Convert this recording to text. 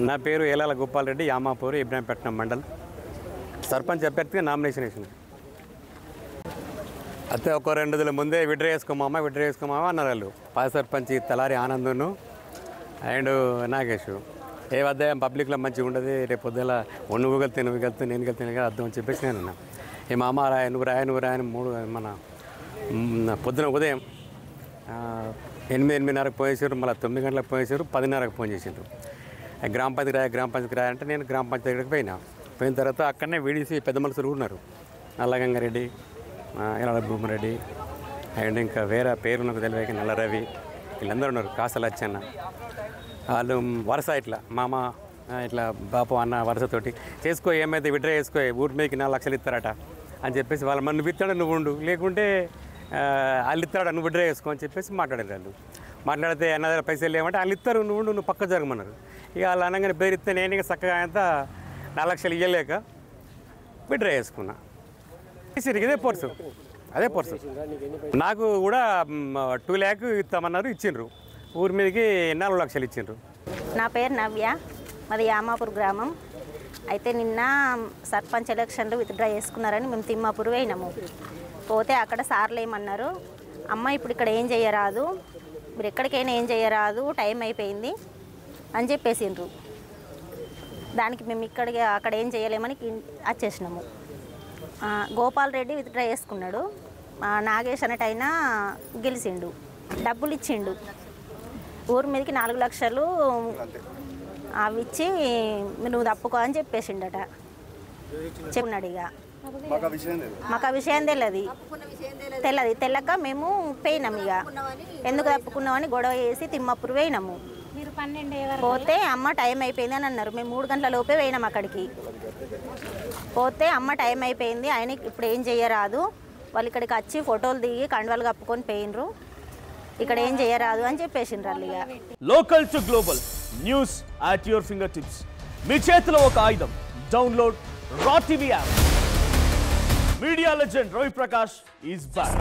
నా పేరు ఏలాల గోపాల్ రెడ్డి, యామాపూర్, ఇబ్రాహీంపట్నం మండల్. సర్పంచ్ అభ్యర్థిగా నామినేషన్ వేసింది. అయితే ఒక 2 రోజుల ముందే విడ్రా చేసుకోమామా అన్నారు వాళ్ళు. పాత సర్పంచ్ తలారి ఆనందును అండ్ నాగేష్. ఏ వద్ద పబ్లిక్లో మంచిగా ఉండదు, రేపు పొద్దున నువ్వు వెళ్తే నేను వెళ్తే అర్థం అని చెప్పేసి నేను అన్నా. ఏ మామ నువ్వు రాయని 3 మన పొద్దున ఉదయం 8:30కు పోయేసారు, మళ్ళీ 9 గంటలకు పోయేసారు, 10:30కు ఫోన్ చేసిండ్రు. గ్రామ పంచాయతీకి రాయంటే నేను గ్రామ పంచాయతీ దగ్గరికి పోయిన తర్వాత అక్కడనే వీడీసీ పెద్ద మనుషులు ఉన్నారు. నల్లగంగారెడ్డి, ఇలాల భూమిరెడ్డి అండ్ ఇంకా వేరే పేరు నాకు తెలియక నల్ల రవి, వీళ్ళందరూ ఉన్నారు. కాసలు వచ్చన్న వాళ్ళు వరుస ఇట్లా మామ ఇట్లా బాపు అన్న వరుసతోటి చేసుకో, ఏమైతే విడ్రా చేసుకో, ఊరి మీదకి 4 లక్షలు ఇస్తారట అని చెప్పేసి వాళ్ళ నువ్వు ఇస్తాడు నువ్వు ఉండు, లేకుంటే వాళ్ళు ఇస్తాడు నువ్వు విడ్రా చేసుకో అని చెప్పేసి మాట్లాడారు. వాళ్ళు మాట్లాడితే అన్న దగ్గర పైసలు లేవంటే వాళ్ళు ఇస్తారు, నువ్వు పక్క జరగమన్నారు. ఇక వాళ్ళు అనగానే బెదిరిస్తే నేను ఇక చక్కగా అంతా 4 లక్షలు ఇవ్వలేక విడ్రా చేసుకున్నా. ఇదే పోర్సు నాకు కూడా 2 లాక్ ఇస్తామన్నారు, ఇచ్చిండ్రు. ఊరి మీదకి 4 లక్షలు ఇచ్చిండ్రు. నా పేరు నవ్య, మాది యామాపూర్ గ్రామం. అయితే నిన్న సర్పంచ్ ఎలక్షన్లు విత్డ్రా చేసుకున్నారని మేము తిమ్మాపూర్ పోయినాము. పోతే అక్కడ సార్లు ఏమన్నారు, అమ్మ ఇప్పుడు ఇక్కడ ఏం చేయరాదు, మీరు ఎక్కడికైనా ఏం చేయరాదు, టైం అయిపోయింది అని చెప్పేసిండ్రు. దానికి మేము అక్కడ ఏం చేయలేమని వచ్చేసినాము. గోపాల్ రెడ్డి విత్డ్రా చేసుకున్నాడు, నాగేష్ అనేటైనా గెలిచిండు, డబ్బులు ఇచ్చిండు. ఊరి మీదకి 4 లక్షలు అవి ఇచ్చి నువ్వు తప్పుకో అని చెప్పేసిండట. చెప్పినాడు. ఇక మాకు ఆ విషయం తెలియక మేము పోయినాము. ఇక ఎందుకు తప్పుకున్నామని గొడవ చేసి తిమ్మాపూర్ పోయినాము. పోతే అమ్మ టైం అయిపోయింది అని అన్నారు. మేము 3 గంటల లోపే పోయినాము అక్కడికి. పోతే అమ్మ టైం అయిపోయింది, ఆయన ఇప్పుడు ఏం చేయరాదు, వాళ్ళు ఇక్కడికి వచ్చి ఫోటోలు దిగి కండువాలు కప్పుకొని పోయినరు, ఇక్కడ ఏం చేయరాదు అని చెప్పేసిండ్రు. ఇక local to global news at your fingertips. మీ చేతిలో ఒక ఆయుధం. Download R TV app. Media legend Ravi Prakash is back.